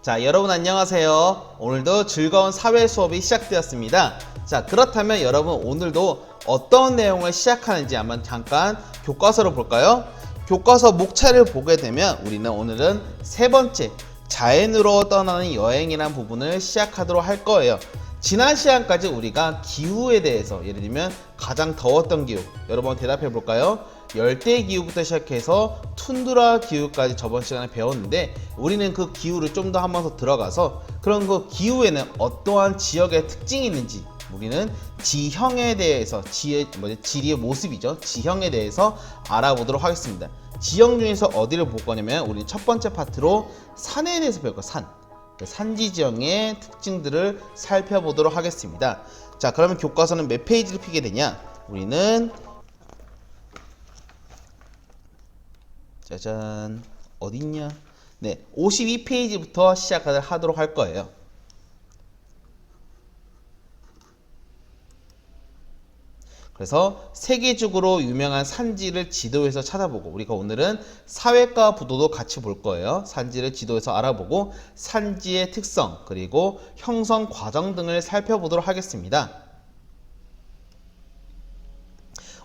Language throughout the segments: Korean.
자, 여러분 안녕하세요. 오늘도 즐거운 사회 수업이 시작되었습니다. 자, 그렇다면 여러분 오늘도 어떤 내용을 시작하는지 한번 잠깐 교과서를 볼까요? 교과서 목차를 보게 되면 우리는 오늘은 세 번째 자연으로 떠나는 여행이라는 부분을 시작하도록 할 거예요. 지난 시간까지 우리가 기후에 대해서 예를 들면 가장 더웠던 기후 여러분 대답해 볼까요? 열대 기후부터 시작해서 툰드라 기후까지 저번 시간에 배웠는데 우리는 그 기후를 좀 더 한 번 더 들어가서 그런 그 기후에는 어떠한 지역의 특징이 있는지 우리는 지형에 대해서 지리의 모습이죠. 지형에 대해서 알아보도록 하겠습니다. 지형 중에서 어디를 볼 거냐면 우리 첫 번째 파트로 산에 대해서 배울 거예요. 산지 지형의 특징들을 살펴보도록 하겠습니다. 자, 그러면 교과서는 몇 페이지를 피게 되냐? 우리는 짜잔 어딨냐? 네, 52페이지부터 시작하도록 할 거예요. 그래서 세계적으로 유명한 산지를 지도에서 찾아보고 우리가 오늘은 사회과 부도도 같이 볼 거예요. 산지를 지도에서 알아보고 산지의 특성 그리고 형성 과정 등을 살펴보도록 하겠습니다.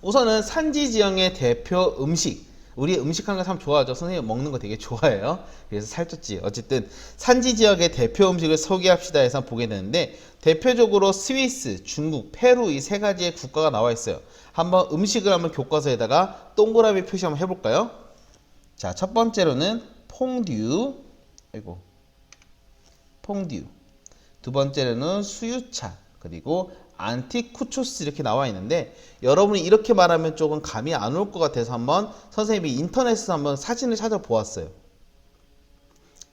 우선은 산지 지형의 대표 음식 우리 음식하는 거 참 좋아하죠. 선생님 먹는 거 되게 좋아해요. 그래서 살쪘지. 어쨌든 산지 지역의 대표 음식을 소개합시다 해서 보게 되는데 대표적으로 스위스, 중국, 페루 이 세 가지의 국가가 나와 있어요. 한번 음식을 한번 교과서에다가 동그라미 표시 한번 해볼까요? 자, 첫 번째로는 퐁듀, 퐁듀. 두 번째로는 수유차, 그리고 안티쿠초스 이렇게 나와 있는데 여러분이 이렇게 말하면 조금 감이 안 올 것 같아서 한번 선생님이 인터넷에서 한번 사진을 찾아보았어요.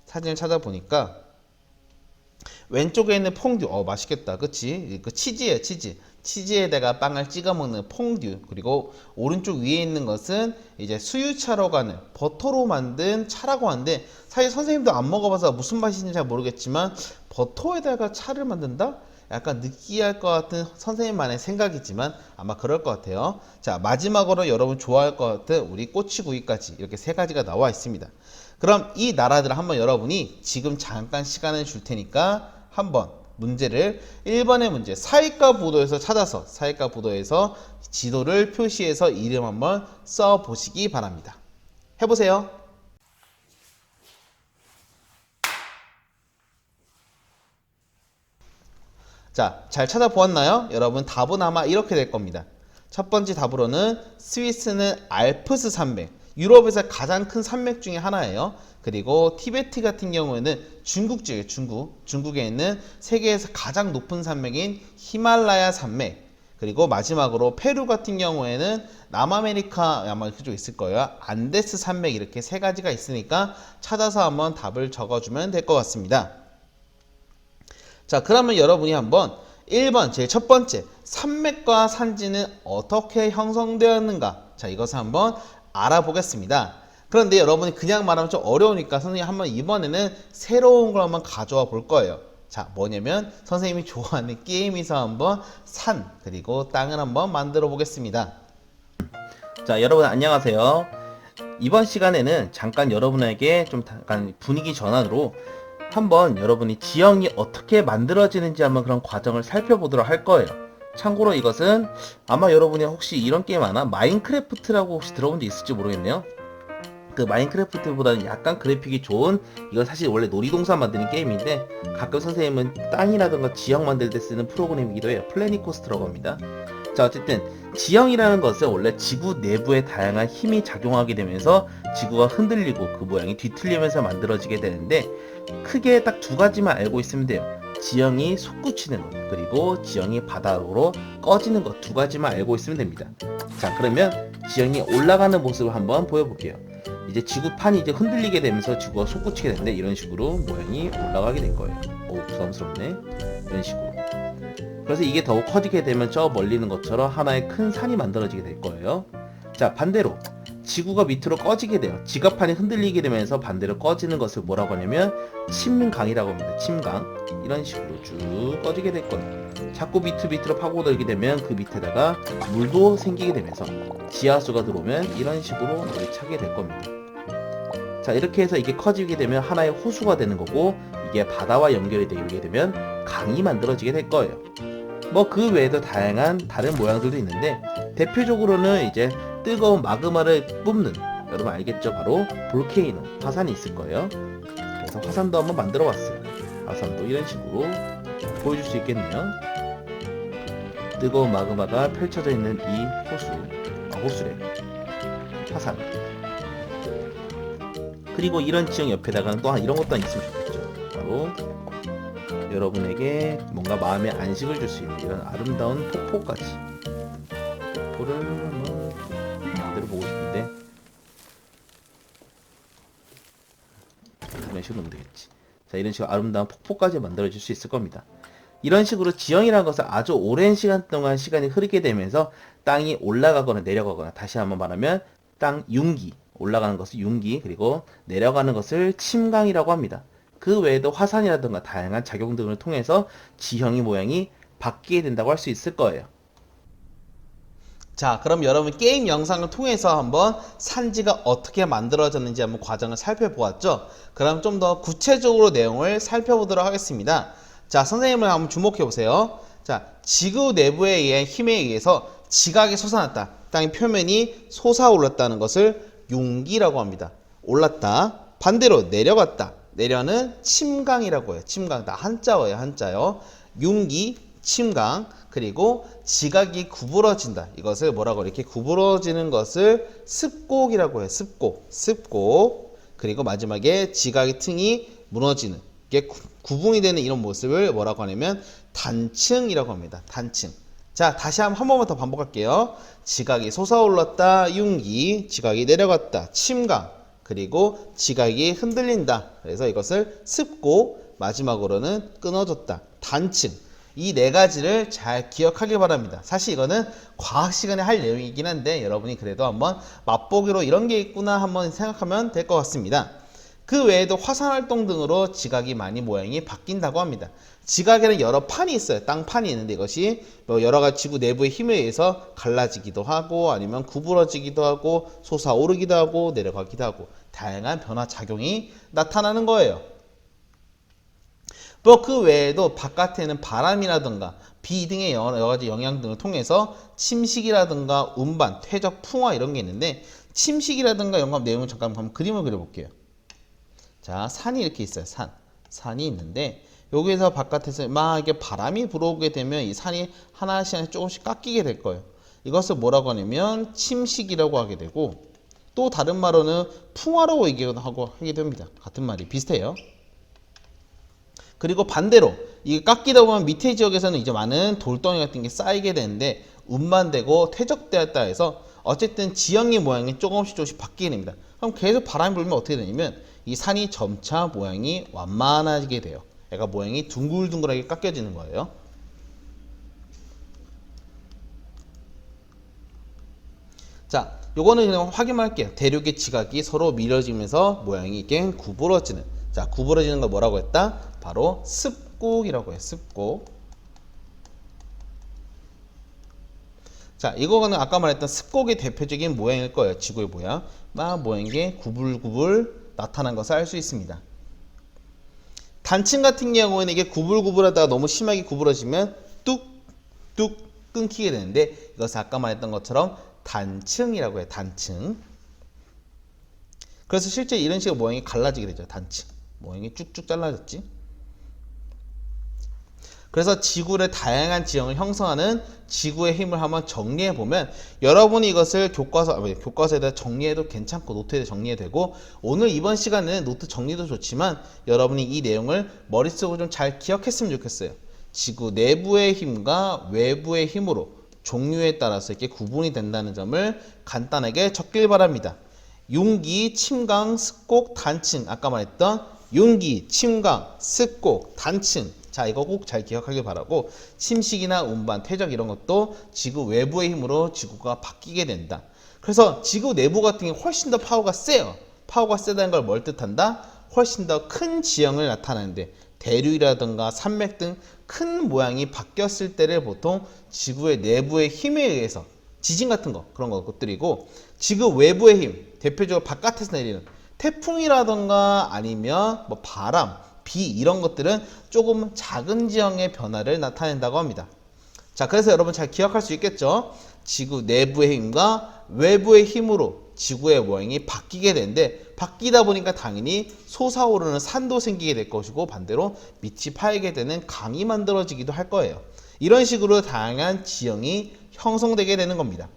사진을 찾아보니까 왼쪽에 있는 퐁듀 맛있겠다 그치? 그 치즈예요. 치즈에다가 빵을 찍어 먹는 퐁듀. 그리고 오른쪽 위에 있는 것은 이제 수유차로 가는 버터로 만든 차라고 하는데 사실 선생님도 안 먹어봐서 무슨 맛인지 잘 모르겠지만 버터에다가 차를 만든다? 약간 느끼할 것 같은 선생님만의 생각이지만 아마 그럴 것 같아요. 자, 마지막으로 여러분 좋아할 것 같은 우리 꼬치구이까지 이렇게 세 가지가 나와 있습니다. 그럼 이 나라들을 한번 여러분이 지금 잠깐 시간을 줄 테니까 한번 문제를 1번의 문제 사회과 부도에서 찾아서 사회과 부도에서 지도를 표시해서 이름 한번 써 보시기 바랍니다. 해보세요. 자, 잘 찾아보았나요? 여러분 답은 아마 이렇게 될 겁니다. 첫 번째 답으로는 스위스는 알프스 산맥, 유럽에서 가장 큰 산맥 중에 하나예요. 그리고 티베트 같은 경우에는 중국에 있는 세계에서 가장 높은 산맥인 히말라야 산맥, 그리고 마지막으로 페루 같은 경우에는 남아메리카 아마 그쪽 있을 거예요. 안데스 산맥 이렇게 세 가지가 있으니까 찾아서 한번 답을 적어주면 될 것 같습니다. 자, 그러면 여러분이 한번 1번 제일 첫 번째 산맥과 산지는 어떻게 형성되었는가? 자, 이것을 한번 알아보겠습니다. 그런데 여러분이 그냥 말하면 좀 어려우니까 선생님이 한번 이번에는 새로운 걸 한번 가져와 볼 거예요. 자, 뭐냐면 선생님이 좋아하는 게임에서 한번 산 그리고 땅을 한번 만들어 보겠습니다. 자, 여러분 안녕하세요. 이번 시간에는 잠깐 여러분에게 좀 잠깐 분위기 전환으로 한번 여러분이 지형이 어떻게 만들어지는지 한번 그런 과정을 살펴보도록 할 거예요. 참고로 이것은 아마 여러분이 혹시 이런 게임 아나? 마인크래프트라고 혹시 들어본 적 있을지 모르겠네요. 그 마인크래프트보다는 약간 그래픽이 좋은 이건 사실 원래 놀이동산 만드는 게임인데 가끔 선생님은 땅이라든가 지형 만들 때 쓰는 프로그램이기도 해요. 플래닛코스트라고 합니다. 자, 어쨌든 지형이라는 것은 원래 지구 내부에 다양한 힘이 작용하게 되면서 지구가 흔들리고 그 모양이 뒤틀리면서 만들어지게 되는데 크게 딱 두 가지만 알고 있으면 돼요. 지형이 솟구치는 것 그리고 지형이 바닥으로 꺼지는 것 두 가지만 알고 있으면 됩니다. 자, 그러면 지형이 올라가는 모습을 한번 보여볼게요. 이제 지구판이 이제 흔들리게 되면서 지구가 솟구치게 되는데 이런 식으로 모양이 올라가게 될 거예요. 오, 부담스럽네. 이런 식으로. 그래서 이게 더욱 커지게 되면 저 멀리 있는 것처럼 하나의 큰 산이 만들어지게 될 거예요. 자, 반대로 지구가 밑으로 꺼지게 돼요. 지가판이 흔들리게 되면서 반대로 꺼지는 것을 뭐라고 하냐면 침강이라고 합니다. 침강. 이런 식으로 쭉 꺼지게 될 거예요. 자꾸 밑으로 파고들게 되면 그 밑에다가 물도 생기게 되면서 지하수가 들어오면 이런 식으로 물이 차게 될 겁니다. 자, 이렇게 해서 이게 커지게 되면 하나의 호수가 되는 거고, 이게 바다와 연결이 되게 되면 강이 만들어지게 될 거예요. 뭐 그 외에도 다양한 다른 모양들도 있는데, 대표적으로는 이제 뜨거운 마그마를 뿜는, 여러분 알겠죠? 바로 볼케이노, 화산이 있을 거예요. 그래서 화산도 한번 만들어 봤어요. 화산도 이런 식으로 보여줄 수 있겠네요. 뜨거운 마그마가 펼쳐져 있는 이 호수래. 화산. 그리고 이런 지형 옆에다가는 또 이런 것도 있으면 좋겠죠. 바로 여러분에게 뭔가 마음의 안식을 줄 수 있는 이런 아름다운 폭포까지. 폭포를 만들어 보고 싶은데 이런 식으로 놓으면 되겠지. 자, 이런 식으로 아름다운 폭포까지 만들어 줄 수 있을 겁니다. 이런 식으로 지형이라는 것은 아주 오랜 시간 동안 시간이 흐르게 되면서 땅이 올라가거나 내려가거나, 다시 한번 말하면 땅 융기, 올라가는 것을 융기, 그리고 내려가는 것을 침강이라고 합니다. 그 외에도 화산이라든가 다양한 작용 등을 통해서 지형의 모양이 바뀌게 된다고 할 수 있을 거예요. 자, 그럼 여러분 게임 영상을 통해서 한번 산지가 어떻게 만들어졌는지 한번 과정을 살펴보았죠? 그럼 좀 더 구체적으로 내용을 살펴보도록 하겠습니다. 자, 선생님을 한번 주목해 보세요. 자, 지구 내부에 의한 힘에 의해서 지각이 솟아났다. 땅의 표면이 솟아올랐다는 것을 융기라고 합니다. 올랐다. 반대로 내려갔다. 내려는 침강이라고 해요. 침강. 다 한자어예요. 한자요. 융기, 침강. 그리고 지각이 구부러진다. 이것을 뭐라고, 이렇게 구부러지는 것을 습곡이라고 해요. 습곡. 그리고 마지막에 지각의 층이 무너지는, 이게 구분이 되는 이런 모습을 뭐라고 하냐면 단층이라고 합니다. 단층. 자, 다시 한 번만 더 반복할게요. 지각이 솟아올랐다. 융기. 지각이 내려갔다. 침강. 그리고 지각이 흔들린다. 그래서 이것을 습곡. 마지막으로는 끊어졌다. 단층. 이 네 가지를 잘 기억하길 바랍니다. 사실 이거는 과학 시간에 할 내용이긴 한데, 여러분이 그래도 한번 맛보기로 이런 게 있구나 한번 생각하면 될 것 같습니다. 그 외에도 화산 활동 등으로 지각이 많이 모양이 바뀐다고 합니다. 지각에는 여러 판이 있어요. 땅판이 있는데 이것이 뭐 여러 가지 지구 내부의 힘에 의해서 갈라지기도 하고, 아니면 구부러지기도 하고, 솟아오르기도 하고, 내려가기도 하고, 다양한 변화 작용이 나타나는 거예요. 뭐 그 외에도 바깥에는 바람이라든가 비 등의 여러 가지 영향 등을 통해서 침식이라든가 운반, 퇴적, 풍화 이런 게 있는데, 침식이라든가 이런 거 내용을 잠깐 한번 그림을 그려볼게요. 자, 산이 이렇게 있어요. 산이 있는데, 여기에서 바깥에서 막 이게 바람이 불어오게 되면 이 산이 하나씩 조금씩 깎이게 될 거예요. 이것을 뭐라고 하냐면 침식이라고 하게 되고, 또 다른 말로는 풍화라고 하게 됩니다. 같은 말이 비슷해요. 그리고 반대로 이게 깎이다 보면 밑에 지역에서는 이제 많은 돌덩이 같은 게 쌓이게 되는데, 운반되고 퇴적되었다 해서 어쨌든 지형의 모양이 조금씩 바뀌게 됩니다. 그럼 계속 바람이 불면 어떻게 되냐면 이 산이 점차 모양이 완만해지게 돼요. 얘가 모양이 둥글둥글하게 깎여지는 거예요. 자, 요거는 그냥 확인만 할게요. 대륙의 지각이 서로 밀어지면서 모양이 이게 구부러지는. 자, 구부러지는 걸 뭐라고 했다? 바로 습곡이라고 해요. 습곡. 자, 이거는 아까 말했던 습곡의 대표적인 모양일 거예요. 지구의 모양. 모양인 게 구불구불 나타난 것을 알 수 있습니다. 단층 같은 경우에는 이게 구불구불하다가 너무 심하게 구부러지면 뚝뚝 끊기게 되는데, 이것을 아까 말했던 것처럼 단층이라고 해요. 단층. 그래서 실제 이런 식으로 모양이 갈라지게 되죠. 단층. 모양이 쭉쭉 잘라졌지. 그래서 지구의 다양한 지형을 형성하는 지구의 힘을 한번 정리해 보면, 여러분이 이것을 교과서에다 정리해도 괜찮고 노트에다 정리해도 되고, 오늘 이번 시간에는 노트 정리도 좋지만 여러분이 이 내용을 머릿속으로 좀 잘 기억했으면 좋겠어요. 지구 내부의 힘과 외부의 힘으로 종류에 따라서 이렇게 구분이 된다는 점을 간단하게 적길 바랍니다. 융기, 침강, 습곡, 단층. 아까 말했던 융기, 침강, 습곡, 단층. 자, 이거 꼭 잘 기억하길 바라고, 침식이나 운반, 퇴적 이런 것도 지구 외부의 힘으로 지구가 바뀌게 된다. 그래서 지구 내부 같은 게 훨씬 더 파워가 세요. 파워가 세다는 걸 뭘 뜻한다? 훨씬 더 큰 지형을 나타내는데, 대륙이라든가 산맥 등 큰 모양이 바뀌었을 때를 보통 지구의 내부의 힘에 의해서, 지진 같은 거, 그런 것들이고, 지구 외부의 힘, 대표적으로 바깥에서 내리는 태풍이라던가 아니면 뭐 바람, 비 이런 것들은 조금 작은 지형의 변화를 나타낸다고 합니다. 자, 그래서 여러분 잘 기억할 수 있겠죠? 지구 내부의 힘과 외부의 힘으로 지구의 모양이 바뀌게 되는데, 바뀌다 보니까 당연히 솟아오르는 산도 생기게 될 것이고, 반대로 밑이 파이게 되는 강이 만들어지기도 할 거예요. 이런 식으로 다양한 지형이 형성되게 되는 겁니다.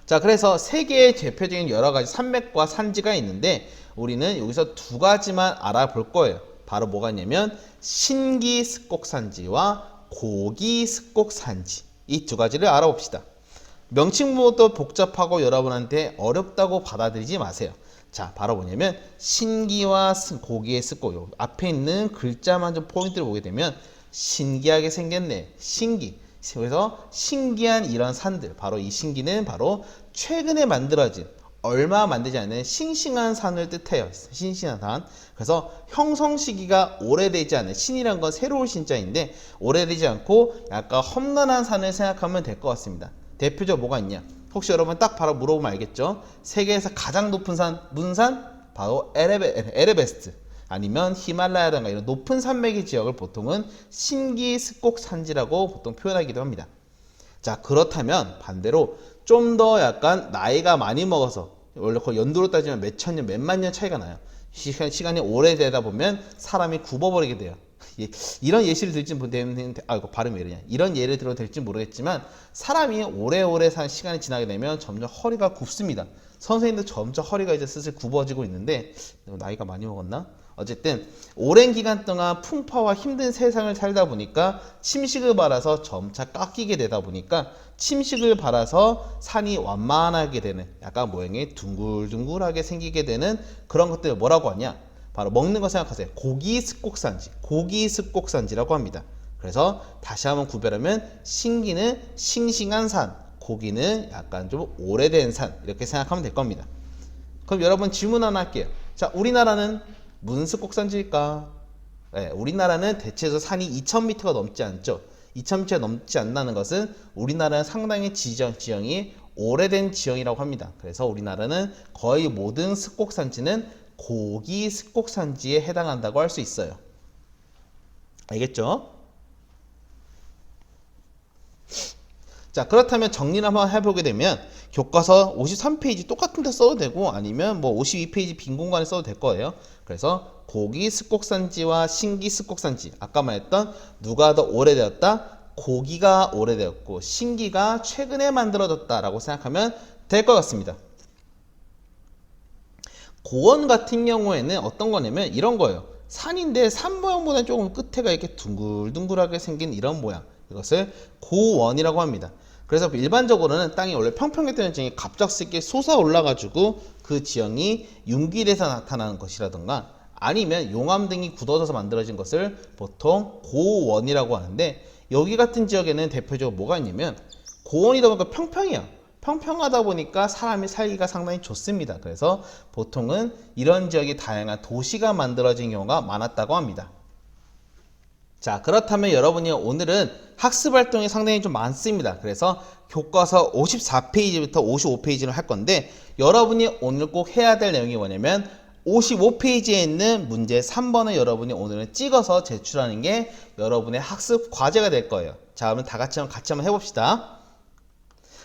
자, 그래서 세계의 대표적인 여러 가지 산맥과 산지가 있는데, 우리는 여기서 두 가지만 알아볼 거예요. 바로 뭐가 있냐면 신기습곡산지와 고기습곡산지, 이 두 가지를 알아봅시다. 명칭부터 복잡하고 여러분한테 어렵다고 받아들이지 마세요. 자, 바로 뭐냐면 신기와 고기의 습곡, 앞에 있는 글자만 좀 포인트를 보게 되면 신기하게 생겼네, 신기. 그래서 신기한 이런 산들, 바로 이 신기는 바로 최근에 만들어진, 얼마 만들지 않은 싱싱한 산을 뜻해요. 싱싱한 산. 그래서 형성 시기가 오래되지 않은, 신이란 건 새로운 신자인데 오래되지 않고 약간 험난한 산을 생각하면 될 것 같습니다. 대표적으로 뭐가 있냐? 혹시 여러분 딱 바로 물어보면 알겠죠? 세계에서 가장 높은 산, 무슨 산? 바로 에베레스트. 아니면 히말라야든가 이런 높은 산맥의 지역을 보통은 신기습곡산지라고 보통 표현하기도 합니다. 자, 그렇다면 반대로 좀 더 약간 나이가 많이 먹어서, 원래 거의 연도로 따지면 몇 천 년, 몇만 년 차이가 나요. 시간이 오래되다 보면 사람이 굽어버리게 돼요. 이런 예시를 들지 못했는데, 이거 발음이 왜 이러냐. 이런 예를 들어도 될지 모르겠지만, 사람이 오래오래 산 시간이 지나게 되면 점점 허리가 굽습니다. 선생님도 점점 허리가 이제 슬슬 굽어지고 있는데, 나이가 많이 먹었나? 어쨌든 오랜 기간 동안 풍파와 힘든 세상을 살다 보니까 침식을 받아서 점차 깎이게 되다 보니까 침식을 받아서 산이 완만하게 되는, 약간 모양이 둥글둥글하게 생기게 되는 그런 것들을 뭐라고 하냐? 바로 먹는 거 생각하세요. 고기습곡산지, 고기습곡산지라고 합니다. 그래서 다시 한번 구별하면 신기는 싱싱한 산, 고기는 약간 좀 오래된 산, 이렇게 생각하면 될 겁니다. 그럼 여러분 질문 하나 할게요. 자, 우리나라는 무슨 습곡산지일까? 네, 우리나라는 대체해서 산이 2000m가 넘지 않죠. 2000m가 넘지 않는다는 것은 우리나라는 상당히 지형이 오래된 지형이라고 합니다. 그래서 우리나라는 거의 모든 습곡산지는 고기 습곡산지에 해당한다고 할 수 있어요. 알겠죠? 자, 그렇다면 정리를 한번 해보게 되면 교과서 53페이지 똑같은 데 써도 되고, 아니면 뭐 52페이지 빈 공간에 써도 될 거예요. 그래서 고기 습곡산지와 신기 습곡산지, 아까 말했던 누가 더 오래되었다? 고기가 오래되었고 신기가 최근에 만들어졌다라고 생각하면 될 것 같습니다. 고원 같은 경우에는 어떤 거냐면 이런 거예요. 산인데 산 모양보다 조금 끝에가 이렇게 둥글둥글하게 생긴 이런 모양, 이것을 고원이라고 합니다. 그래서 일반적으로는 땅이 원래 평평했던 지형이 갑작스럽게 솟아 올라가지고 그 지형이 융기돼서 나타나는 것이라던가, 아니면 용암 등이 굳어져서 만들어진 것을 보통 고원이라고 하는데, 여기 같은 지역에는 대표적으로 뭐가 있냐면 고원이다 보니까 평평해요. 평평하다 보니까 사람이 살기가 상당히 좋습니다. 그래서 보통은 이런 지역이 다양한 도시가 만들어진 경우가 많았다고 합니다. 자, 그렇다면 여러분이 오늘은 학습 활동이 상당히 좀 많습니다. 그래서 교과서 54페이지부터 55페이지를 할 건데, 여러분이 오늘 꼭 해야 될 내용이 뭐냐면 55페이지에 있는 문제 3번을 여러분이 오늘은 찍어서 제출하는 게 여러분의 학습 과제가 될 거예요. 자, 그러면 다 같이 한번 해봅시다.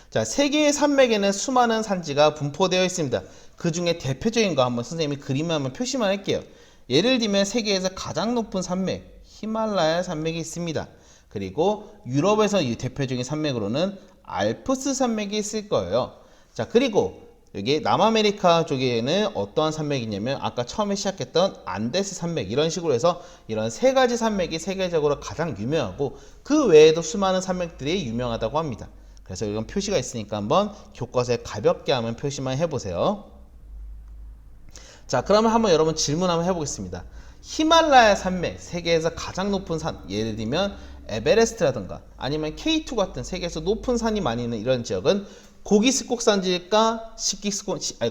자, 세계의 산맥에는 수많은 산지가 분포되어 있습니다. 그 중에 대표적인 거 한번 선생님이 그림을 한번 표시만 할게요. 예를 들면 세계에서 가장 높은 산맥, 히말라야 산맥이 있습니다. 그리고 유럽에서 이 대표적인 산맥으로는 알프스 산맥이 있을 거예요. 자, 그리고 여기 남아메리카 쪽에는 어떠한 산맥이 있냐면 아까 처음에 시작했던 안데스 산맥, 이런 식으로 해서 이런 세 가지 산맥이 세계적으로 가장 유명하고, 그 외에도 수많은 산맥들이 유명하다고 합니다. 그래서 이건 표시가 있으니까 한번 교과서에 가볍게 한번 표시만 해보세요. 자, 그러면 한번 여러분 질문 한번 해보겠습니다. 히말라야 산맥, 세계에서 가장 높은 산, 예를 들면 에베레스트라든가 아니면 K2 같은 세계에서 높은 산이 많이 있는 이런 지역은 고기습곡산지일까?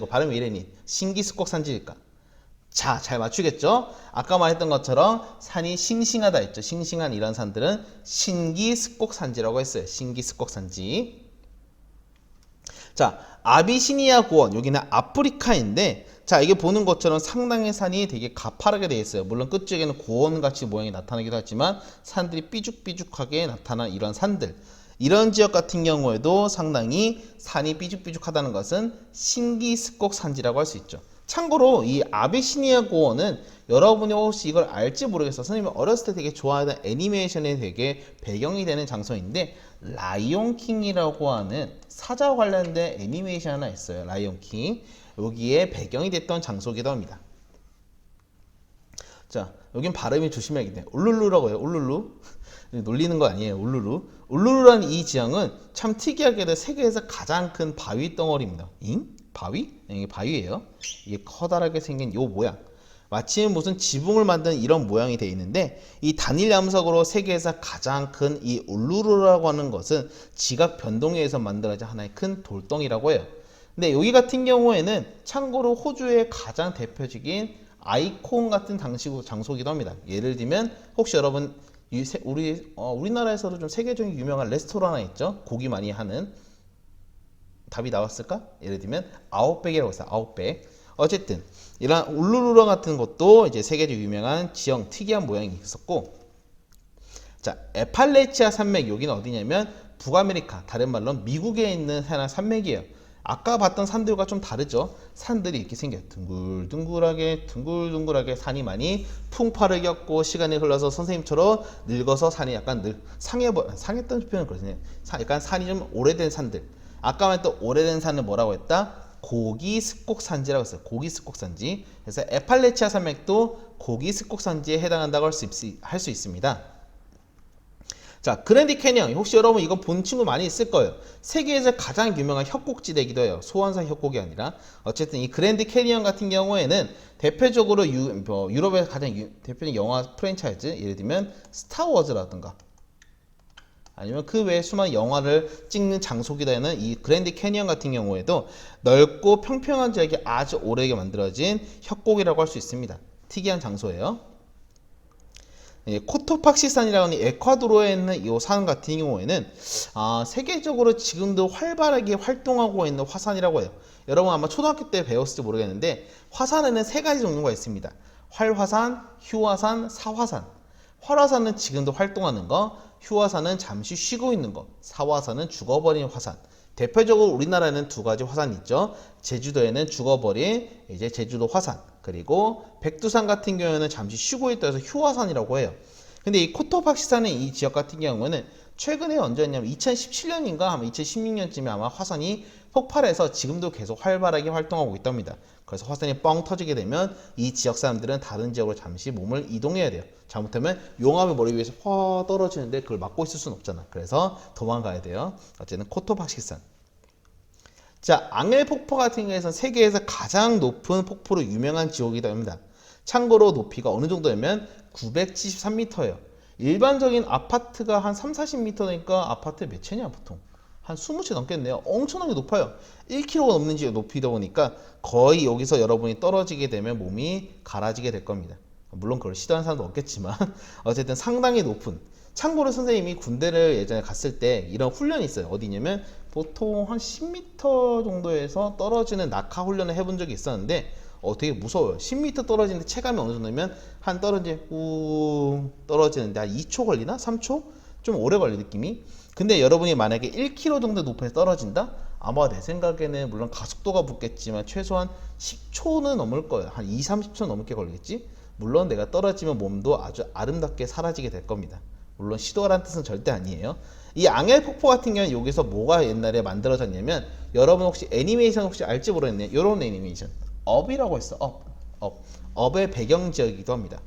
발음이 이래니 신기습곡산지일까? 자, 잘 맞추겠죠? 아까 말했던 것처럼 산이 싱싱하다 했죠. 싱싱한 이런 산들은 신기습곡산지라고 했어요. 신기습곡산지. 자, 아비시니아 고원, 여기는 아프리카인데, 자, 이게 보는 것처럼 상당히 산이 되게 가파르게 되어 있어요. 물론 끝쪽에는 고원같이 모양이 나타나기도 하지만 산들이 삐죽삐죽하게 나타난 이런 산들, 이런 지역 같은 경우에도 상당히 산이 삐죽삐죽하다는 것은 신기습곡 산지라고 할 수 있죠. 참고로 이 아비시니아 고원은 여러분이 혹시 이걸 알지 모르겠어. 선생님이 어렸을 때 되게 좋아하던 애니메이션에 되게 배경이 되는 장소인데, 라이온킹이라고 하는 사자와 관련된 애니메이션 하나 있어요. 라이온킹. 여기에 배경이 됐던 장소이기도 합니다. 자, 여긴 발음이 조심해야겠네. 울룰루라고 해요. 울룰루. 놀리는 거 아니에요. 울룰루. 울룰루라는 이 지형은 참 특이하게도 세계에서 가장 큰 바위 덩어리입니다. 잉? 바위? 이게 바위예요. 이게 커다랗게 생긴 요 모양. 마치 무슨 지붕을 만든 이런 모양이 되어 있는데, 이 단일 암석으로 세계에서 가장 큰 이 울루루라고 하는 것은 지각 변동에 의해서 만들어진 하나의 큰 돌덩이라고 해요. 근데 여기 같은 경우에는 참고로 호주의 가장 대표적인 아이콘 같은 장소이기도 합니다. 예를 들면 혹시 여러분 우리나라에서도 좀 세계적인 유명한 레스토랑 하나 있죠? 고기 많이 하는. 답이 나왔을까? 예를 들면 아웃백이라고 했어요. 아웃백. 어쨌든 이런 울루루라 같은 것도 이제 세계적으로 유명한 지형 특이한 모양이 있었고, 자, 에팔레치아 산맥, 여기는 어디냐면 북아메리카, 다른 말로 미국에 있는 하나 산맥이에요. 아까 봤던 산들과 좀 다르죠. 산들이 이렇게 생겨요. 둥글둥글하게 산이 많이 풍파를 겪고 시간이 흘러서 선생님처럼 늙어서 산이 약간 상했던 표현은 그러네요. 약간 산이 좀 오래된 산들. 아까 말했던 오래된 산을 뭐라고 했다? 고기습곡산지라고 했어요. 고기습곡산지. 그래서 에팔레치아 산맥도 고기습곡산지에 해당한다고 할 수 있습니다. 자, 그랜드 캐니언. 혹시 여러분 이거 본 친구 많이 있을 거예요. 세계에서 가장 유명한 협곡지대이기도 해요. 소환사 협곡이 아니라. 어쨌든 이 그랜드 캐니언 같은 경우에는 대표적으로 유럽에서 가장 대표적인 영화 프랜차이즈, 예를 들면 스타워즈라든가 아니면 그 외에 수많은 영화를 찍는 장소기도 하는 이 그랜드 캐니언 같은 경우에도 넓고 평평한 지역이 아주 오래게 만들어진 협곡이라고 할 수 있습니다. 특이한 장소예요. 코토팍시산이라고 하는 에콰도르에 있는 이 산 같은 경우에는 세계적으로 지금도 활발하게 활동하고 있는 화산이라고 해요. 여러분 아마 초등학교 때 배웠을지 모르겠는데, 화산에는 세 가지 종류가 있습니다. 활화산, 휴화산, 사화산. 활화산은 지금도 활동하는 거, 휴화산은 잠시 쉬고 있는 거, 사화산은 죽어버린 화산. 대표적으로 우리나라에는 두 가지 화산이 있죠. 제주도에는 죽어버린 이제 제주도 화산, 그리고 백두산 같은 경우에는 잠시 쉬고 있다 해서 휴화산이라고 해요. 근데 이 코토팍시산의 이 지역 같은 경우는 최근에 언제였냐면 2017년인가 아마 2016년쯤에 아마 화산이 폭발해서 지금도 계속 활발하게 활동하고 있답니다. 그래서 화산이 뻥 터지게 되면 이 지역 사람들은 다른 지역으로 잠시 몸을 이동해야 돼요. 잘못하면 용암이 머리 위에서 퍼 떨어지는데 그걸 막고 있을 수는 없잖아. 그래서 도망가야 돼요. 어쨌든 코토팍시산. 자, 앙헬 폭포 같은 경우에는 세계에서 가장 높은 폭포로 유명한 지역이기도 합니다. 참고로 높이가 어느 정도냐면 973m예요. 일반적인 아파트가 한 3, 40m니까 아파트 몇 채냐 보통? 한 20채 넘겠네요. 엄청나게 높아요. 1km가 넘는 지역 높이다 보니까 거의 여기서 여러분이 떨어지게 되면 몸이 갈아지게 될 겁니다. 물론 그걸 시도하는 사람도 없겠지만 어쨌든 상당히 높은. 참고로 선생님이 군대를 예전에 갔을 때 이런 훈련이 있어요. 어디냐면 보통 한 10m 정도에서 떨어지는 낙하 훈련을 해본 적이 있었는데 되게 무서워요. 10m 떨어지는데 체감이 어느 정도면 한 떨어지는데 한 2초 걸리나? 3초? 좀 오래 걸려 느낌이. 근데 여러분이 만약에 1km 정도 높이에서 떨어진다? 아마 내 생각에는 물론 가속도가 붙겠지만 최소한 10초는 넘을 거예요. 한 2, 30초 넘게 걸리겠지? 물론 내가 떨어지면 몸도 아주 아름답게 사라지게 될 겁니다. 물론 시도하라는 뜻은 절대 아니에요. 이 앙헬 폭포 같은 경우는 여기서 뭐가 옛날에 만들어졌냐면, 여러분 혹시 애니메이션 혹시 알지 모르겠네요. 이런 애니메이션 업이라고 했어. 업의 배경 지역이기도 합니다.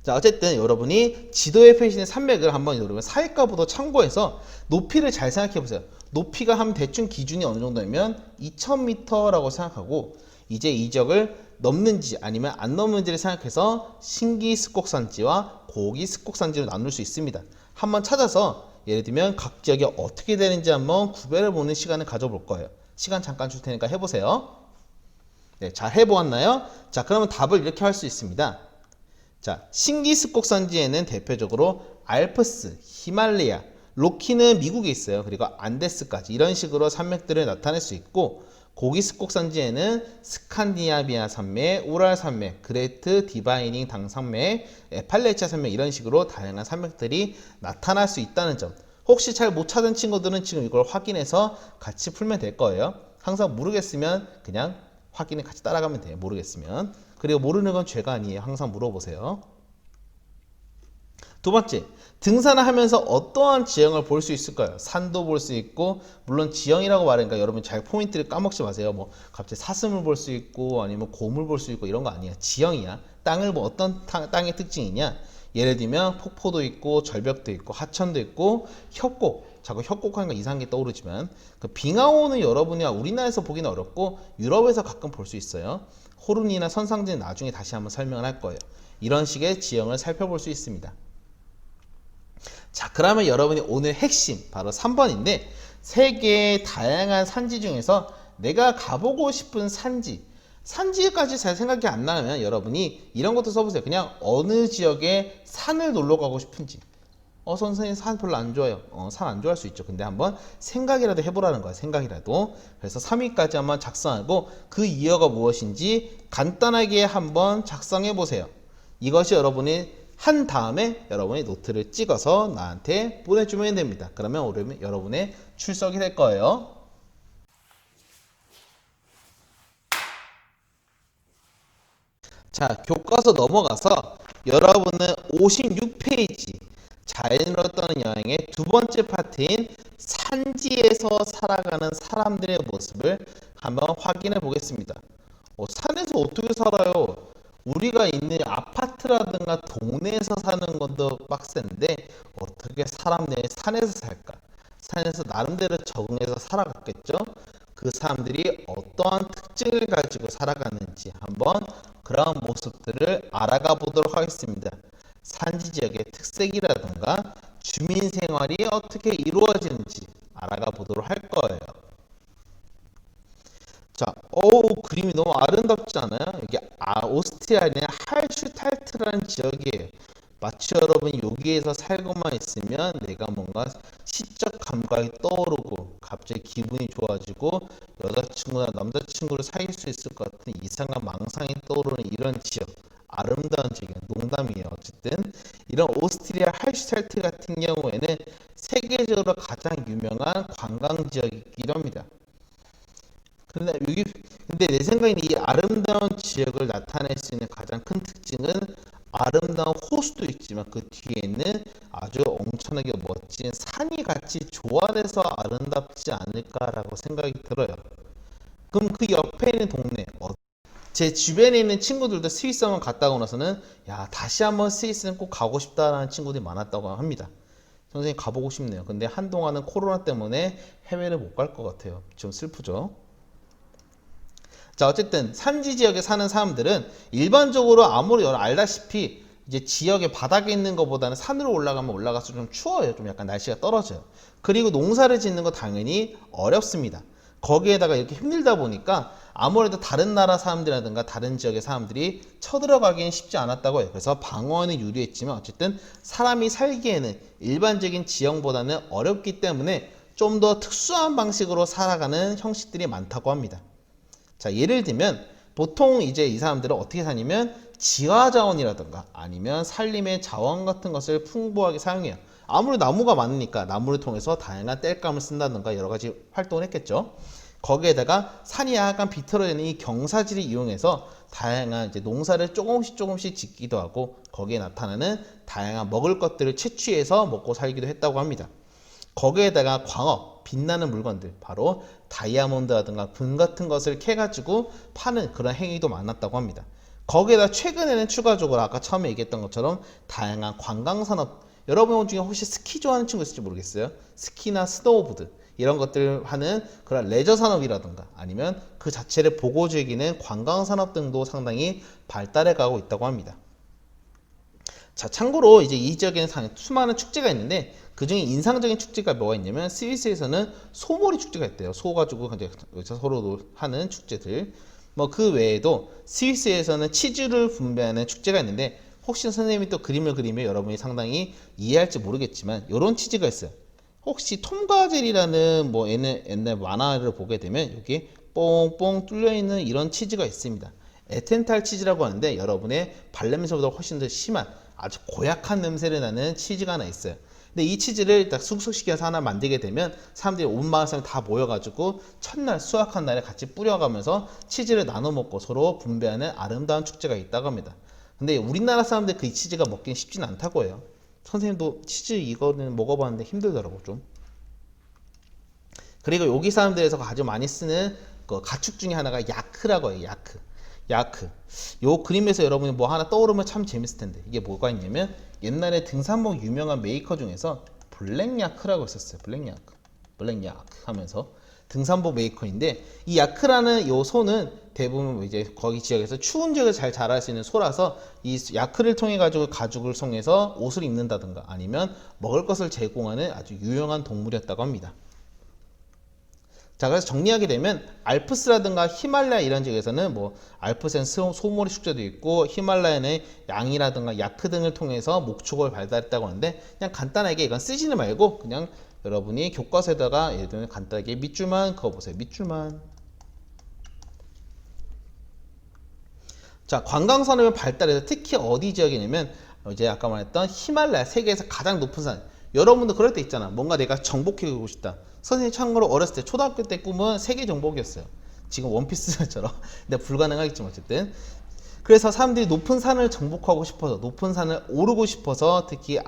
자, 어쨌든 여러분이 지도에 펼치는 산맥을 한번 여러분 사회과부터 참고해서 높이를 잘 생각해 보세요. 높이가 한 대충 기준이 어느 정도냐면 2000m라고 생각하고, 이제 이 지역을 넘는지 아니면 안 넘는지를 생각해서 신기습곡산지와 고기습곡산지로 나눌 수 있습니다. 한번 찾아서 예를 들면 각 지역이 어떻게 되는지 한번 구별해 보는 시간을 가져볼 거예요. 시간 잠깐 줄 테니까 해보세요. 네, 잘 해보았나요? 자, 그러면 답을 이렇게 할 수 있습니다. 자, 신기습곡산지에는 대표적으로 알프스, 히말라야, 로키는 미국에 있어요. 그리고 안데스까지 이런 식으로 산맥들을 나타낼 수 있고, 고기습곡 산지에는 스칸디나비아 산맥, 우랄 산맥, 그레이트 디바이닝 당산맥, 에팔레치아 산맥 이런 식으로 다양한 산맥들이 나타날 수 있다는 점. 혹시 잘 못 찾은 친구들은 지금 이걸 확인해서 같이 풀면 될 거예요. 항상 모르겠으면 그냥 확인해 같이 따라가면 돼요. 모르겠으면. 그리고 모르는 건 죄가 아니에요. 항상 물어보세요. 두 번째, 등산을 하면서 어떠한 지형을 볼 수 있을까요? 산도 볼 수 있고, 물론 지형이라고 말하니까 여러분 잘 포인트를 까먹지 마세요. 뭐 갑자기 사슴을 볼 수 있고 아니면 곰을 볼 수 있고 이런 거 아니야. 지형이야. 땅을 뭐 어떤 땅의 특징이냐? 예를 들면 폭포도 있고 절벽도 있고 하천도 있고 협곡. 자꾸 협곡하니까 이상한 게 떠오르지만 그 빙하오는 여러분이 우리나라에서 보기는 어렵고 유럽에서 가끔 볼 수 있어요. 호른이나 선상지는 나중에 다시 한번 설명을 할 거예요. 이런 식의 지형을 살펴볼 수 있습니다. 자, 그러면 여러분이 오늘 핵심 바로 3번인데 세계의 다양한 산지 중에서 내가 가보고 싶은 산지까지 잘 생각이 안 나면 여러분이 이런 것도 써보세요. 그냥 어느 지역에 산을 놀러 가고 싶은지. 선생님 산 별로 안 좋아요. 산 안 좋아할 수 있죠. 근데 한번 생각이라도 해보라는 거야. 생각이라도. 그래서 3위까지 한번 작성하고 그 이유가 무엇인지 간단하게 한번 작성해 보세요. 이것이 여러분이 한 다음에 여러분이 노트를 찍어서 나한테 보내주면 됩니다. 그러면 오늘 여러분의 출석이 될 거예요. 자, 교과서 넘어가서 여러분은 56페이지 자연으로 떠는 여행의 두 번째 파트인 산지에서 살아가는 사람들의 모습을 한번 확인해 보겠습니다. 산에서 어떻게 살아요? 우리가 있는 아파트라든가 동네에서 사는 것도 빡센데 어떻게 사람들이 산에서 살까? 산에서 나름대로 적응해서 살아갔겠죠? 그 사람들이 어떠한 특징을 가지고 살아가는지 한번 그런 모습들을 알아가 보도록 하겠습니다. 산지 지역의 특색이라든가 주민 생활이 어떻게 이루어지는지 알아가 보도록 할 거예요. 자, 그림이 너무 아름답지 않아요? 이게 오스트리아의 할슈탈트라는 지역이에요. 마치 여러분이 여기에서 살고만 있으면 내가 뭔가 시적 감각이 떠오르고 갑자기 기분이 좋아지고 여자친구나 남자친구를 사귈 수 있을 것 같은 이상한 망상이 떠오르는 이런 지역. 아름다운 지역이에요. 농담이에요. 어쨌든 이런 오스트리아 할슈탈트 같은 경우에는 세계적으로 가장 유명한 관광 지역이기도 합니다. 근데 내 생각에는 이 아름다운 지역을 나타낼 수 있는 가장 큰 특징은 아름다운 호수도 있지만 그 뒤에는 아주 엄청나게 멋진 산이 같이 조화돼서 아름답지 않을까라고 생각이 들어요. 그럼 그 옆에 있는 동네, 제 주변에 있는 친구들도 스위스 한번 갔다 오고 나서는 야, 다시 한번 스위스는 꼭 가고 싶다라는 친구들이 많았다고 합니다. 선생님 가보고 싶네요. 근데 한동안은 코로나 때문에 해외를 못 갈 것 같아요. 좀 슬프죠. 자, 어쨌든 산지 지역에 사는 사람들은 일반적으로 아무리 알다시피 이제 지역의 바닥에 있는 것보다는 산으로 올라가면 올라갈수록 좀 추워요. 좀 약간 날씨가 떨어져요. 그리고 농사를 짓는 거 당연히 어렵습니다. 거기에다가 이렇게 힘들다 보니까 아무래도 다른 나라 사람들이라든가 다른 지역의 사람들이 쳐들어가기는 쉽지 않았다고 해요. 그래서 방어에는 유리했지만 어쨌든 사람이 살기에는 일반적인 지형보다는 어렵기 때문에 좀 더 특수한 방식으로 살아가는 형식들이 많다고 합니다. 자, 예를 들면 보통 이제 이 사람들은 어떻게 사냐면 지하자원이라든가 아니면 산림의 자원 같은 것을 풍부하게 사용해요. 아무래도 나무가 많으니까 나무를 통해서 다양한 땔감을 쓴다든가 여러 가지 활동을 했겠죠. 거기에다가 산이 약간 비틀어지는 이 경사지를 이용해서 다양한 이제 농사를 조금씩 짓기도 하고 거기에 나타나는 다양한 먹을 것들을 채취해서 먹고 살기도 했다고 합니다. 거기에다가 광업, 빛나는 물건들, 바로 다이아몬드라든가 금 같은 것을 캐가지고 파는 그런 행위도 많았다고 합니다. 거기에다 최근에는 추가적으로 아까 처음에 얘기했던 것처럼 다양한 관광산업, 여러분 중에 혹시 스키 좋아하는 친구 있을지 모르겠어요. 스키나 스노우보드 이런 것들 하는 그런 레저 산업이라든가 아니면 그 자체를 보고 즐기는 관광산업 등도 상당히 발달해 가고 있다고 합니다. 자, 참고로 이제 이 지역에는 수많은 축제가 있는데 그 중에 인상적인 축제가 뭐가 있냐면 스위스에서는 소몰이 축제가 있대요. 소 가지고 이제 서로 하는 축제들. 뭐 그 외에도 스위스에서는 치즈를 분배하는 축제가 있는데 혹시 선생님이 또 그림을 그리면 여러분이 상당히 이해할지 모르겠지만 이런 치즈가 있어요. 혹시 톰과 제리라는 뭐 옛날 만화를 보게 되면 여기 뽕뽕 뚫려 있는 이런 치즈가 있습니다. 에텐탈 치즈라고 하는데 여러분의 발냄새보다 훨씬 더 심한 아주 고약한 냄새를 나는 치즈가 하나 있어요. 근데 이 치즈를 딱 숙성시켜서 하나 만들게 되면 사람들이 온 마을 사람 다 모여가지고 첫날 수확한 날에 같이 뿌려가면서 치즈를 나눠 먹고 서로 분배하는 아름다운 축제가 있다고 합니다. 근데 우리나라 사람들 그 이 치즈가 먹긴 쉽진 않다고 해요. 선생님도 치즈 이거는 먹어봤는데 힘들더라고 좀. 그리고 여기 사람들에서 아주 많이 쓰는 그 가축 중에 하나가 야크라고 해요. 야크. 야크. 요 그림에서 여러분이 뭐 하나 떠오르면 참 재밌을 텐데 이게 뭐가 있냐면 옛날에 등산복 유명한 메이커 중에서 블랙 야크라고 있었어요. 블랙 야크. 블랙 야크 하면서 등산복 메이커인데 이 야크라는 요 소는 대부분 이제 거기 지역에서 추운 지역에서 잘 자랄 수 있는 소라서 이 야크를 통해 가지고 가죽을 송해서 옷을 입는다든가 아니면 먹을 것을 제공하는 아주 유용한 동물이었다고 합니다. 자, 그래서 정리하게 되면 알프스라든가 히말라야 이런 지역에서는 뭐 알프스엔 소모리 축제도 있고 히말라야는 양이라든가 야크 등을 통해서 목축을 발달했다고 하는데 그냥 간단하게 이건 쓰지는 말고 그냥 여러분이 교과서에다가 예를 들면 간단하게 밑줄만 그어보세요. 밑줄만. 자, 관광산업이 발달해서 특히 어디 지역이냐면 이제 아까 말했던 히말라야 세계에서 가장 높은 산. 여러분도 그럴 때 있잖아. 뭔가 내가 정복해보고 싶다. 선생님 참고로 어렸을 때 초등학교 때 꿈은 세계 정복이었어요. 지금 원피스처럼. 근데 불가능하겠지만 어쨌든. 그래서 사람들이 높은 산을 정복하고 싶어서 높은 산을 오르고 싶어서 특히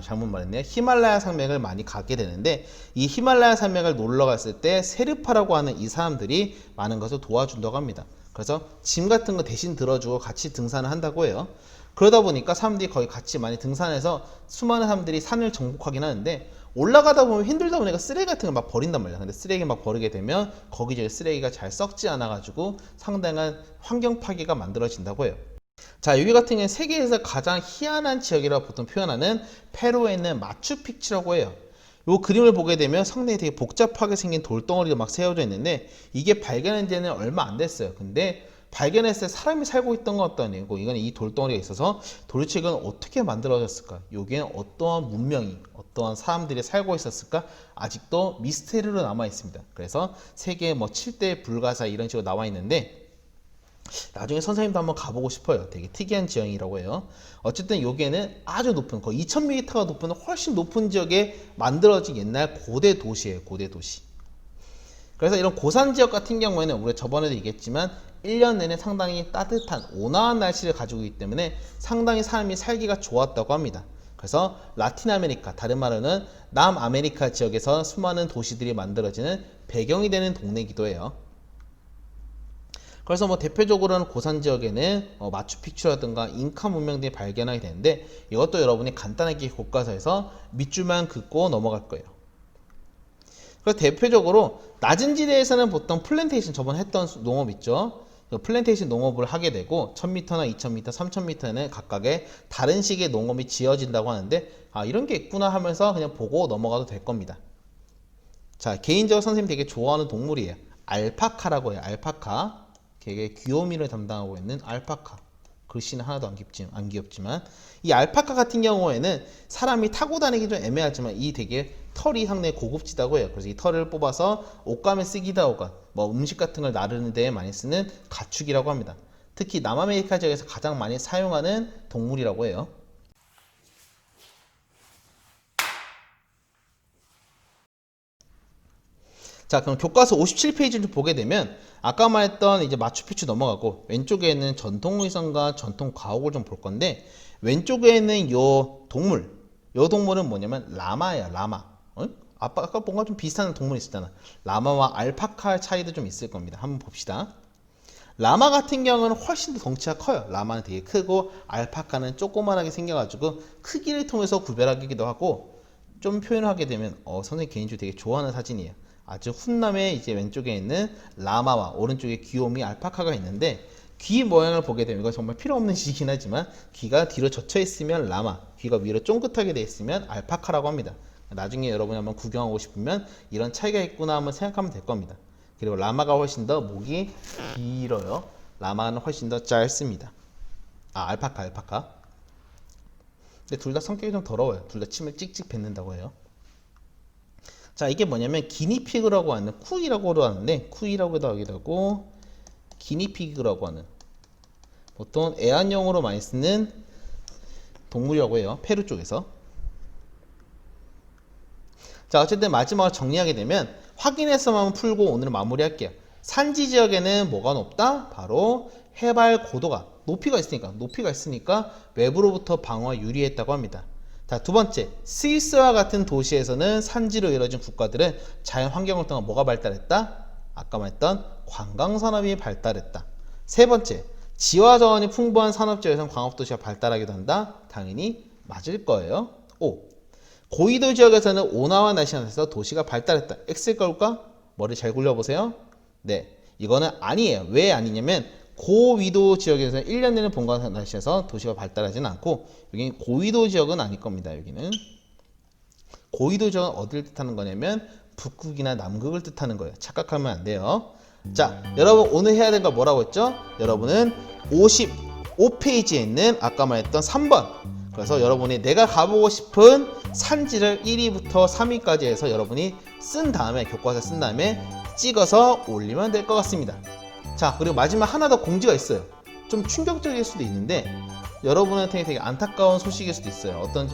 잘못 말했네요. 히말라야 산맥을 많이 가게 되는데 이 히말라야 산맥을 놀러 갔을 때 세르파라고 하는 이 사람들이 많은 것을 도와준다고 합니다. 그래서 짐 같은 거 대신 들어주고 같이 등산을 한다고 해요. 그러다 보니까 사람들이 거의 같이 많이 등산해서 수많은 사람들이 산을 정복하긴 하는데 올라가다 보면 힘들다 보니까 쓰레기 같은 걸 막 버린단 말이야. 근데 쓰레기 막 버리게 되면 거기저기 쓰레기가 잘 썩지 않아 가지고 상당한 환경 파괴가 만들어진다고 해요. 자, 여기 같은 경우는 세계에서 가장 희한한 지역이라고 보통 표현하는 페루에 있는 마추픽추라고 해요. 이 그림을 보게 되면 상당히 되게 복잡하게 생긴 돌덩어리가 막 세워져 있는데 이게 발견한 지는 얼마 안 됐어요. 근데 발견했을 때 사람이 살고 있던 것 같다는 얘기고 이건 이 돌덩어리가 있어서 도대체 이건 어떻게 만들어졌을까? 여기에는 어떠한 문명이 어떠한 사람들이 살고 있었을까? 아직도 미스테리로 남아 있습니다. 그래서 세계 뭐 7대 불가사 이런 식으로 나와 있는데 나중에 선생님도 한번 가보고 싶어요. 되게 특이한 지형이라고 해요. 어쨌든 여기에는 아주 높은 거의 2000m가 높은 훨씬 높은 지역에 만들어진 옛날 고대 도시예요. 고대 도시. 그래서 이런 고산 지역 같은 경우에는 우리가 저번에도 얘기했지만 1년 내내 상당히 따뜻한 온화한 날씨를 가지고 있기 때문에 상당히 사람이 살기가 좋았다고 합니다. 그래서 라틴 아메리카, 다른 말로는 남아메리카 지역에서 수많은 도시들이 만들어지는 배경이 되는 동네이기도 해요. 그래서 뭐 대표적으로는 고산 지역에는 마추픽추라든가 잉카 문명들이 발견하게 되는데 이것도 여러분이 간단하게 교과서에서 밑줄만 긋고 넘어갈 거예요. 그래서 대표적으로 낮은 지대에서는 보통 플랜테이션 저번에 했던 농업 있죠. 그 플랜테이션 농업을 하게 되고 1000m나 2000m, 3000m에는 각각의 다른 식의 농업이 지어진다고 하는데 이런 게 있구나 하면서 그냥 보고 넘어가도 될 겁니다. 자, 개인적으로 선생님이 되게 좋아하는 동물이에요. 알파카라고 해요. 알파카. 되게 귀요미를 담당하고 있는 알파카. 글씨는 하나도 안 귀엽지만 이 알파카 같은 경우에는 사람이 타고 다니기 좀 애매하지만 이 되게 털이 상당히 고급지다고 해요. 그래서 이 털을 뽑아서 옷감에 쓰기도 하고 뭐 음식 같은 걸 나르는 데에 많이 쓰는 가축이라고 합니다. 특히 남아메리카 지역에서 가장 많이 사용하는 동물이라고 해요. 자, 그럼 교과서 57페이지를 보게 되면 아까 말했던 이제 마추픽추 넘어가고 왼쪽에는 전통의성과 전통 가옥을 좀 볼 건데 왼쪽에는 요 동물은 뭐냐면 라마예요. 라마. 아까 뭔가 좀 비슷한 동물 있었잖아. 라마와 알파카의 차이도 좀 있을 겁니다. 한번 봅시다. 라마 같은 경우는 훨씬 더 덩치가 커요. 라마는 되게 크고 알파카는 조그만하게 생겨가지고 크기를 통해서 구별하기도 하고 좀 표현을 하게 되면 선생님 개인적으로 되게 좋아하는 사진이에요. 아주 훈남의 이제 왼쪽에 있는 라마와 오른쪽에 귀요미 알파카가 있는데 귀 모양을 보게 되면 이거 정말 필요 없는 지식이긴 하지만 귀가 뒤로 젖혀 있으면 라마, 귀가 위로 쫑긋하게 되어 있으면 알파카라고 합니다. 나중에 여러분이 한번 구경하고 싶으면 이런 차이가 있구나 한번 생각하면 될 겁니다. 그리고 라마가 훨씬 더 목이 길어요. 라마는 훨씬 더 짧습니다. 알파카. 근데 둘 다 성격이 좀 더러워요. 둘 다 침을 찍찍 뱉는다고 해요. 자, 이게 뭐냐면 기니피그라고 하는 쿠이라고도 하는데 쿠이라고도 하기도 하고 기니피그라고 하는 보통 애완용으로 많이 쓰는 동물이라고 해요. 페루 쪽에서. 자, 어쨌든 마지막으로 정리하게 되면 확인해서만 풀고 오늘 마무리할게요. 산지 지역에는 뭐가 높다? 바로 해발 고도가 높이가 있으니까 외부로부터 방어에 유리했다고 합니다. 자, 두 번째, 스위스와 같은 도시에서는 산지로 이루어진 국가들은 자연 환경을 통해 뭐가 발달했다? 아까 말했던 관광산업이 발달했다. 세 번째, 지화 자원이 풍부한 산업지역에서는 광업도시가 발달하기도 한다? 당연히 맞을 거예요. 5. 고위도 지역에서는 온화한 날씨에서 도시가 발달했다. X일 걸까? 머리 잘 굴려보세요. 네, 이거는 아니에요. 왜 아니냐면 고위도 지역에서 1년 내내 봄과 날씨에서 도시가 발달하지는 않고 여기는 고위도 지역은 아닐 겁니다. 여기는 고위도 지역은 어디를 뜻하는 거냐면 북극이나 남극을 뜻하는 거예요. 착각하면 안 돼요. 자, 여러분 오늘 해야 되는 거 뭐라고 했죠? 여러분은 55페이지에 있는 아까 말했던 3번, 그래서 여러분이 내가 가보고 싶은 산지를 1위부터 3위까지 해서 여러분이 쓴 다음에 교과서 쓴 다음에 찍어서 올리면 될 것 같습니다. 자, 그리고 마지막 하나 더 공지가 있어요. 좀 충격적일 수도 있는데 여러분한테 되게 안타까운 소식일 수도 있어요. 어떤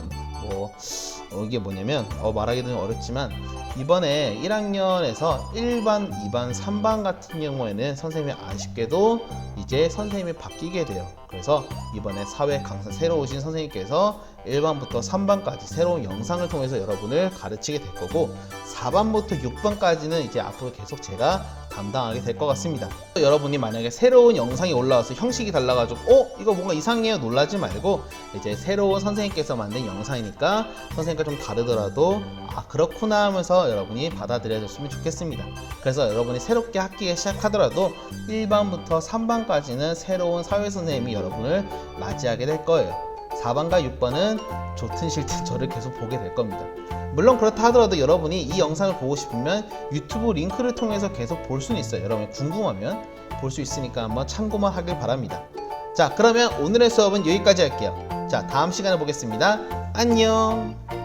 이게 뭐냐면 말하기도 좀 어렵지만 이번에 1학년에서 1반, 2반, 3반 같은 경우에는 선생님이 아쉽게도 이제 선생님이 바뀌게 돼요. 그래서 이번에 사회 강사 새로 오신 선생님께서 1반부터 3반까지 새로운 영상을 통해서 여러분을 가르치게 될 거고 4반부터 6반까지는 이제 앞으로 계속 제가 담당하게 될 것 같습니다. 여러분이 만약에 새로운 영상이 올라와서 형식이 달라가지고 이거 뭔가 이상해요 놀라지 말고 이제 새로운 선생님께서 만든 영상이니까 선생님과 좀 다르더라도 그렇구나 하면서 여러분이 받아들여줬으면 좋겠습니다. 그래서 여러분이 새롭게 학기에 시작하더라도 1반부터 3반까지는 새로운 사회선생님이 여러분을 맞이하게 될 거예요. 4반과 6반은 좋든 싫든 저를 계속 보게 될 겁니다. 물론 그렇다 하더라도 여러분이 이 영상을 보고 싶으면 유튜브 링크를 통해서 계속 볼 수는 있어요. 여러분이 궁금하면 볼 수 있으니까 한번 참고만 하길 바랍니다. 자, 그러면 오늘의 수업은 여기까지 할게요. 자, 다음 시간에 보겠습니다. 안녕.